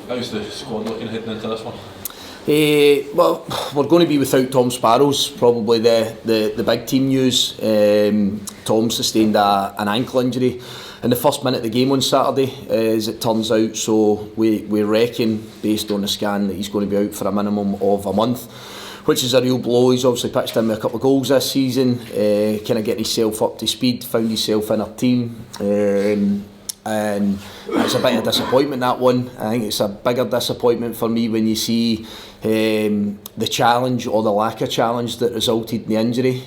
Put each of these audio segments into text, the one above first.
How's the squad looking heading into this one? Well, we're going to be without Tom Sparrow's probably the big team news. Tom sustained an ankle injury in the first minute of the game on Saturday, as it turns out, so we reckon, based on the scan, that he's going to be out for a minimum of a month, which is a real blow. He's obviously pitched in with a couple of goals this season, kind of getting himself up to speed, found himself in our team, and it's a bit of a disappointment, that one. I think it's a bigger disappointment for me when you see the challenge or the lack of challenge that resulted in the injury,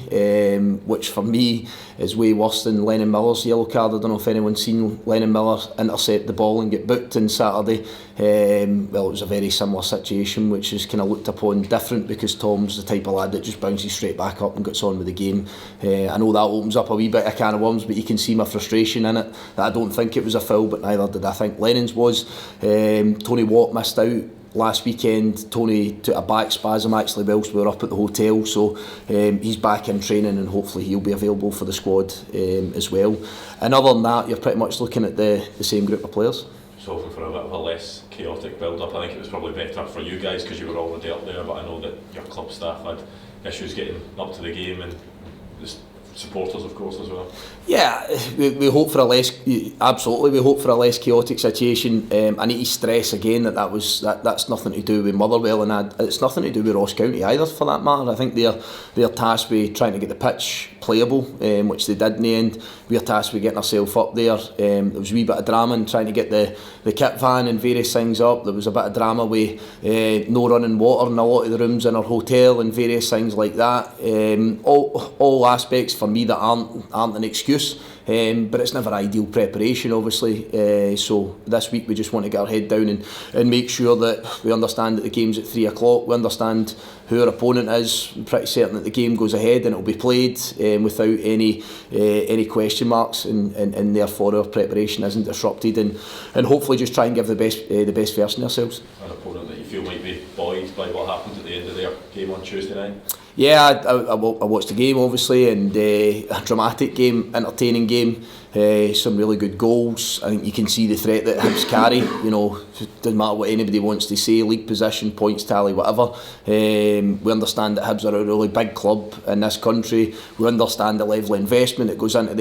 which for me is way worse than Lennon Miller's yellow card. I don't know if anyone's seen Lennon Miller intercept the ball and get booked on Saturday. Well, it was a very similar situation, which is kind of looked upon different because Tom's the type of lad that just bounces straight back up and gets on with the game. I know that opens up a wee bit of can of worms, but you can see my frustration in it, that I don't think it was a foul, but neither did I think Lennon's was. Tony Watt missed out last weekend. Tony took a back spasm actually whilst we were up at the hotel, so he's back in training and hopefully he'll be available for the squad as well. And other than that, you're pretty much looking at the same group of players. So hoping for a bit of a less chaotic build-up. I think it was probably better for you guys because you were already up there, but I know that your club staff had issues getting up to the game, and the supporters of course as well. Yeah, we hope for a less, absolutely, we hope for a less chaotic situation. I need to stress again that's nothing to do with Motherwell, and it's nothing to do with Ross County either for that matter. I think they're tasked with trying to get the pitch playable, which they did in the end. We're tasked with getting ourselves up there. There was a wee bit of drama in trying to get the kit van and various things up. There was a bit of drama with no running water in a lot of the rooms in our hotel and various things like that. All aspects for me that aren't an excuse, but it's never ideal preparation obviously. So this week we just want to get our head down and make sure that we understand that the game's at 3 o'clock, we understand who our opponent is. I'm pretty certain that the game goes ahead and it'll be played without any question marks, and therefore our preparation isn't disrupted, and hopefully just try and give the best version of ourselves. An opponent that you feel might be buoyed by what happened at the end of their game on Tuesday night? Yeah, I watched the game obviously, and a dramatic game, entertaining game, some really good goals. I think you can see the threat that Hibs carry. You know, it doesn't matter what anybody wants to say, league position, points tally, whatever. We understand that Hibs are a really big club in this country. We understand the level of investment that goes into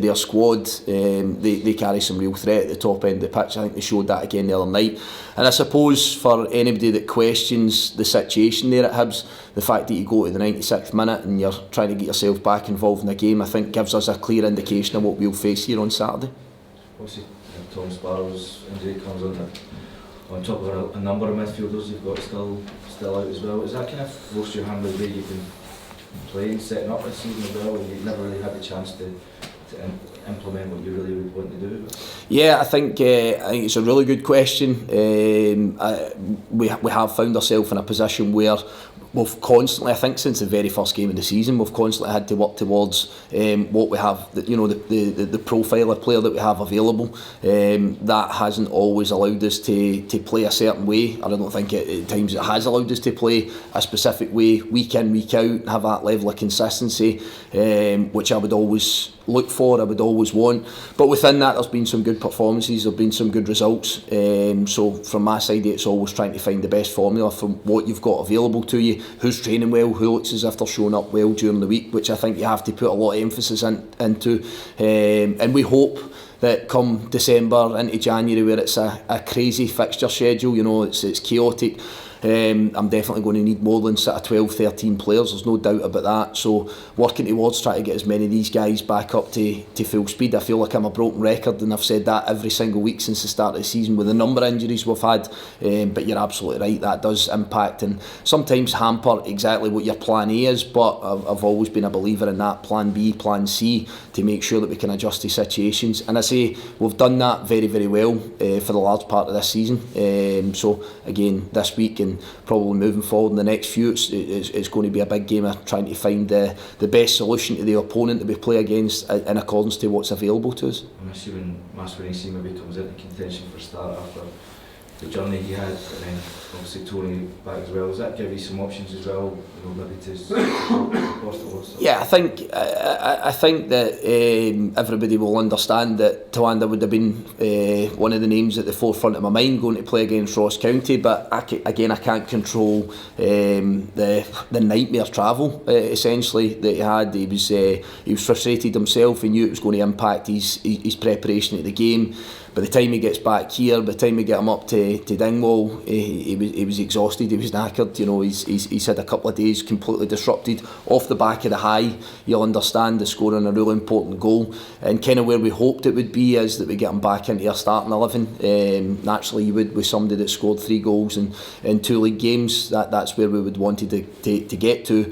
their squad. They carry some real threat at the top end of the pitch. I think they showed that again the other night. And I suppose for anybody that questions the situation there at Hibs, the fact that you go to the 96th minute and you're trying to get yourself back involved in the game, I think gives us a clear indication of what we'll face here on Saturday. Obviously, Tom Sparrow's injury comes on top of a number of midfielders you've got still out as well. Is that kind of forced your hand with the way you've been playing, setting up this season as well, and you've never really had the chance to implement what you really would want to do? Yeah, I think it's a really good question. We have found ourselves in a position where we've constantly, I think since the very first game of the season, we've constantly had to work towards what we have, the profile of player that we have available. That hasn't always allowed us to play a certain way. I don't think at times it has allowed us to play a specific way, week in, week out, and have that level of consistency, which I would always look for, I would always want. But within that, there's been some good performances, there've been some good results. So from my side, it's always trying to find the best formula from what you've got available to you, who's training well, who looks as if they're showing up well during the week, which I think you have to put a lot of emphasis into. And we hope that come December into January, where it's a crazy fixture schedule, it's chaotic, I'm definitely going to need more than sort of 12, 13 players, there's no doubt about that. So working towards trying to get as many of these guys back up to full speed. I feel like I'm a broken record, and I've said that every single week since the start of the season with the number of injuries we've had, but you're absolutely right, that does impact and sometimes hamper exactly what your plan A is, but I've always been a believer in that plan B, plan C, to make sure that we can adjust to situations, and I say we've done that very, very well for the large part of this season. So again, this week and probably moving forward in the next few, it's going to be a big game of trying to find the best solution to the opponent that we play against in accordance to what's available to us. I'm assuming Masquerade maybe comes into contention for start after the journey he had, and then obviously Tony back as well. Does that give you some options as well, you know, maybe to support? Yeah, I think that everybody will understand that Tawanda would have been one of the names at the forefront of my mind going to play against Ross County, but I can't control the nightmare travel essentially that he had. He was frustrated himself. He knew it was going to impact his preparation at the game. By the time he gets back here, by the time we get him up to Dingwall, he was exhausted, he was knackered. You know, he's had a couple of days completely disrupted. Off the back of the high, you'll understand the scoring a really important goal. And kind of where we hoped it would be is that we get him back into our starting 11. Naturally, you would with somebody that scored 3 goals in 2 league games. That's where we would wanted to get to.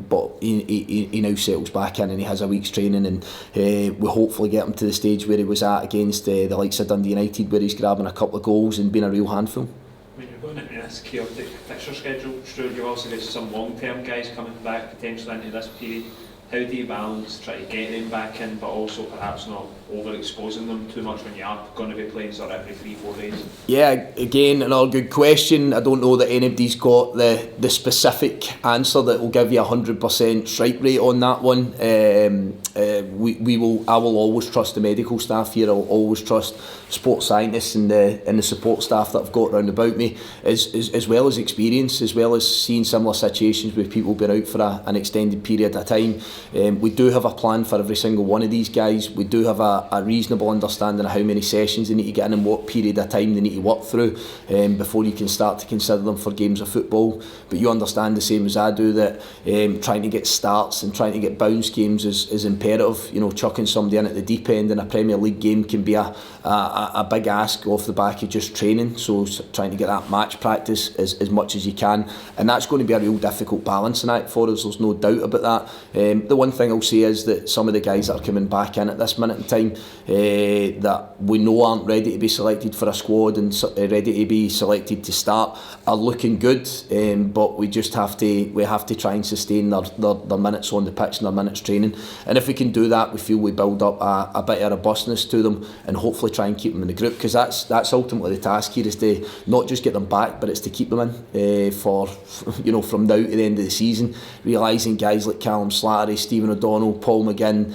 But he now settles back in and he has a week's training, and we hopefully get him to the stage where he was at against the likes of Dundee United, where he's grabbing a couple of goals and being a real handful. When you're going into this chaotic fixture schedule, Stuart, you've also got some long-term guys coming back potentially into this period. How do you balance try to get them back in, but also perhaps not overexposing them too much when you are going to be playing sort of every 3-4 days? Yeah, again, another good question. I don't know that anybody's got the specific answer that will give you 100% strike rate on that one. I will always trust the medical staff here. I'll always trust sports scientists and the support staff that I've got round about me, as well as experience, as well as seeing similar situations where people have been out for an extended period of time. We do have a plan for every single one of these guys. We do have a reasonable understanding of how many sessions they need to get in and what period of time they need to work through before you can start to consider them for games of football. But you understand the same as I do that trying to get starts and trying to get bounce games is imperative. You know, chucking somebody in at the deep end in a Premier League game can be a big ask off the back of just training. So trying to get that match practice as much as you can, and that's going to be a real difficult balancing act for us. There's no doubt about that. The one thing I'll say is that some of the guys that are coming back in at this minute in time that we know aren't ready to be selected for a squad and ready to be selected to start are looking good, but we have to try and sustain their minutes on the pitch and their minutes training, and if we can do that, we feel we build up a bit of robustness to them and hopefully try and keep them in the group, because that's ultimately the task here, is to not just get them back, but it's to keep them in for from now to the end of the season, realising guys like Callum Slattery, Stephen O'Donnell, Paul McGinn,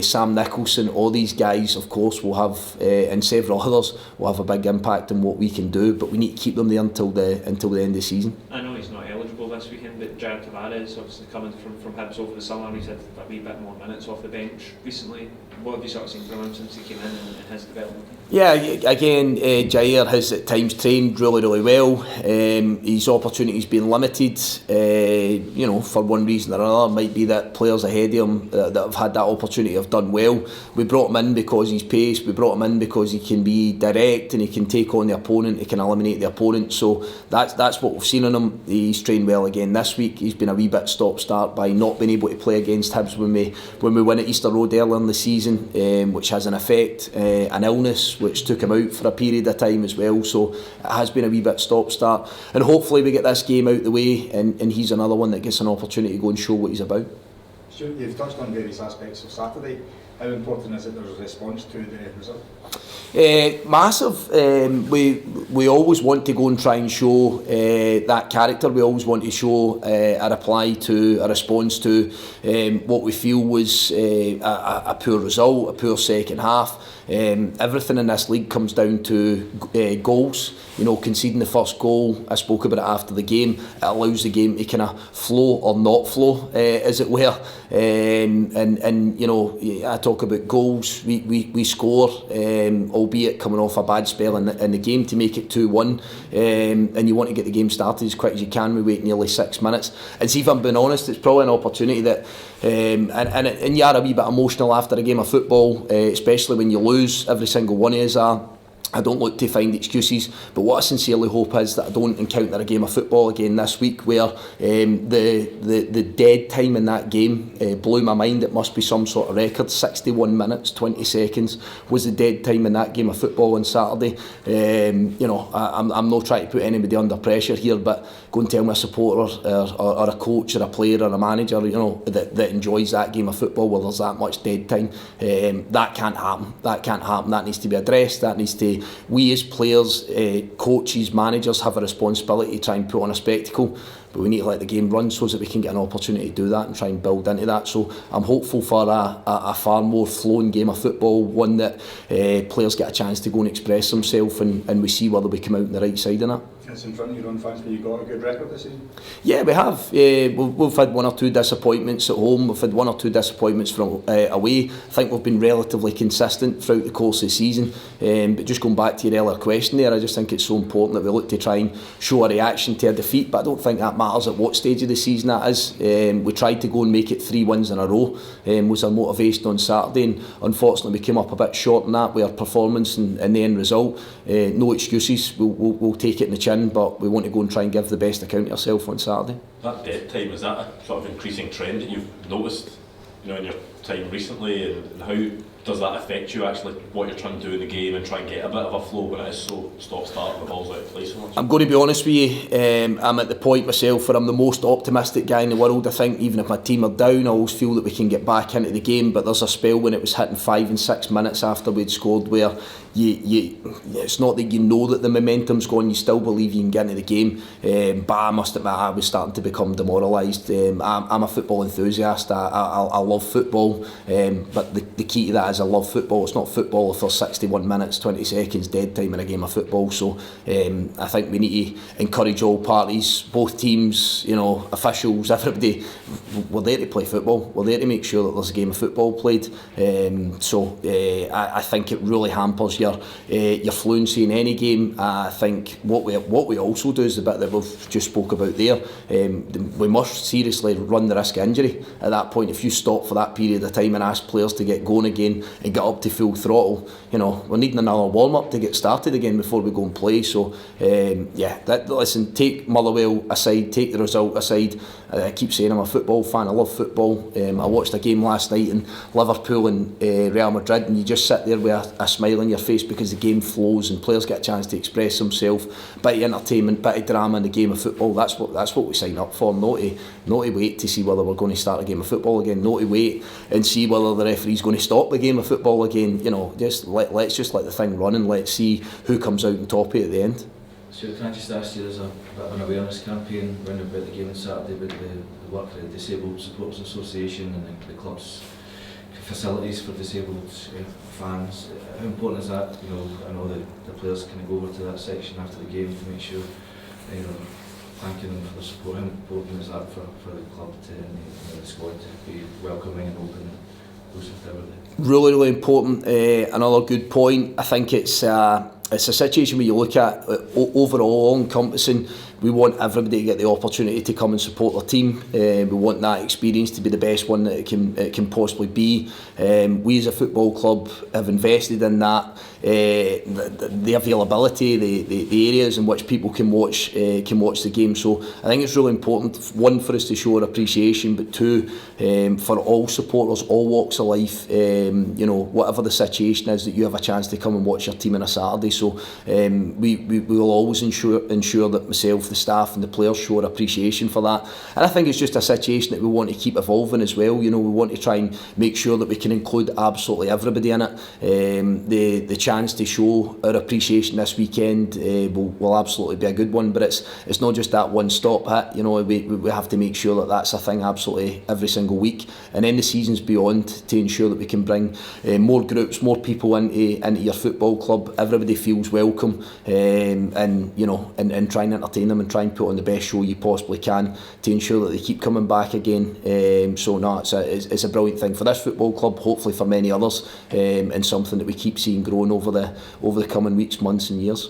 Sam Nicholson, all these guys of course will have and several others will have a big impact on what we can do, but we need to keep them there until the end of the season. I know he's not eligible this weekend, but Jared Tavares obviously coming from Hibs over the summer, he's had a wee bit more minutes off the bench recently. What have you sort of seen from him since he came in and his development? Yeah, again, Jair has at times trained really well. His opportunity's been limited, for one reason or another. It might be that players ahead of him that have had that opportunity have done well. We brought him in because he's pace, we brought him in because he can be direct and he can take on the opponent, he can eliminate the opponent. So that's what we've seen in him. He's trained well again this week. He's been a wee bit stop-start by not being able to play against Hibs when we win at Easter Road earlier in the season, which has an effect, an illness which took him out for a period of time as well. So it has been a wee bit stop-start, and hopefully we get this game out the way and he's another one that gets an opportunity to go and show what he's about. Stuart, you've touched on various aspects of Saturday. How important is it there's a response to the result? Massive. We always want to go and try and show that character. We always want to show a reply to, a response to what we feel was a poor result, a poor second half. Everything in this league comes down to goals. Conceding the first goal, I spoke about it after the game, it allows the game to kind of flow or not flow, as it were. I talk about goals, we score, albeit coming off a bad spell in the game to make it 2-1, and you want to get the game started as quick as you can. We wait nearly 6 minutes, and see, if I'm being honest, it's probably an opportunity that and you are a wee bit emotional after a game of football, especially when you lose. Every single one of us are. I don't look to find excuses, but what I sincerely hope is that I don't encounter a game of football again this week where the dead time in that game blew my mind. It must be some sort of record. 61 minutes 20 seconds was the dead time in that game of football on Saturday. I'm not trying to put anybody under pressure here, but go and tell me a supporter or a coach or a player or a manager that enjoys that game of football where there's that much dead time. That can't happen. That needs to be addressed. That needs to we as players, coaches, managers have a responsibility to try and put on a spectacle, but we need to let the game run so that we can get an opportunity to do that and try and build into that. So I'm hopeful for a far more flowing game of football, one that players get a chance to go and express themselves, and we see whether we come out on the right side in it. It's in front of your own fans, but you got a good record this season? Yeah, we have. We've had one or two disappointments at home. We've had one or two disappointments from away. I think we've been relatively consistent throughout the course of the season. But just going back to your earlier question there, I just think it's so important that we look to try and show a reaction to a defeat, but I don't think that matters at what stage of the season that is. We tried to go and make it 3 wins in a row, was our motivation on Saturday, and unfortunately we came up a bit short on that with our performance and the end result. No excuses, we'll take it in the chin, but we want to go and try and give the best account of ourselves on Saturday. That dead time, is that a sort of increasing trend that you've noticed, in your time recently, and how does that affect you actually, what you're trying to do in the game and try and get a bit of a flow when it is so stop-start, the ball's out of place so much? I'm going to be honest with you, I'm at the point myself where I'm the most optimistic guy in the world. I think even if my team are down, I always feel that we can get back into the game, but there's a spell when it was hitting 5 and 6 minutes after we'd scored where it's not that you know that the momentum's gone, you still believe you can get into the game, but I must admit I was starting to become demoralised. I'm a football enthusiast, I love football, but the key to that is I love football. It's not football if there's 61 minutes, 20 seconds dead time in a game of football. So I think we need to encourage all parties, both teams, officials, everybody. We're there to play football. We're there to make sure that there's a game of football played. I think it really hampers your fluency in any game. I think what we also do is the bit that we've just spoke about there. We must seriously run the risk of injury at that point. If you stop for that period of time and ask players to get going again and get up to full throttle, we're needing another warm-up to get started again before we go and play. So listen, take Motherwell aside, take the result aside. I keep saying I'm a football fan, I love football. I watched a game last night in Liverpool and Real Madrid, and you just sit there with a smile on your face because the game flows and players get a chance to express themselves. Bit of entertainment, bit of drama in the game of football. That's what we sign up for. Not to wait to see whether we're going to start a game of football again. Not to wait and see whether the referee's going to stop the game of football again. Let's just let the thing run and let's see who comes out on top of it at the end. So can I just ask you, there's a bit of an awareness campaign round about the game on Saturday with the work of the Disabled Supporters Association and the club's facilities for disabled fans. How important is that? I know that the players can go over to that section after the game to make sure, thanking them for the support. How important is that for the club and the squad to be welcoming and open and inclusive to everybody? Really, really important. Another good point. I think it's a situation where you look at overall, all-encompassing. We want everybody to get the opportunity to come and support their team. We want that experience to be the best one that it can possibly be. We as a football club have invested in that. The availability, the areas in which people can watch the game. So I think it's really important, one, for us to show our appreciation, but two, for all supporters, all walks of life, whatever the situation is, that you have a chance to come and watch your team on a Saturday. So we will always ensure that myself, the staff and the players show our appreciation for that. And I think it's just a situation that we want to keep evolving as well. We want to try and make sure that we can include absolutely everybody in it. The chance to show our appreciation this weekend will absolutely be a good one, but it's not just that one stop hit. We have to make sure that that's a thing absolutely every single week, and then the seasons beyond, to ensure that we can bring more groups, more people into your football club. Everybody feels welcome, and try and entertain them and try and put on the best show you possibly can to ensure that they keep coming back again. It's a brilliant thing for this football club, hopefully for many others, and something that we keep seeing growing over the coming weeks, months and years.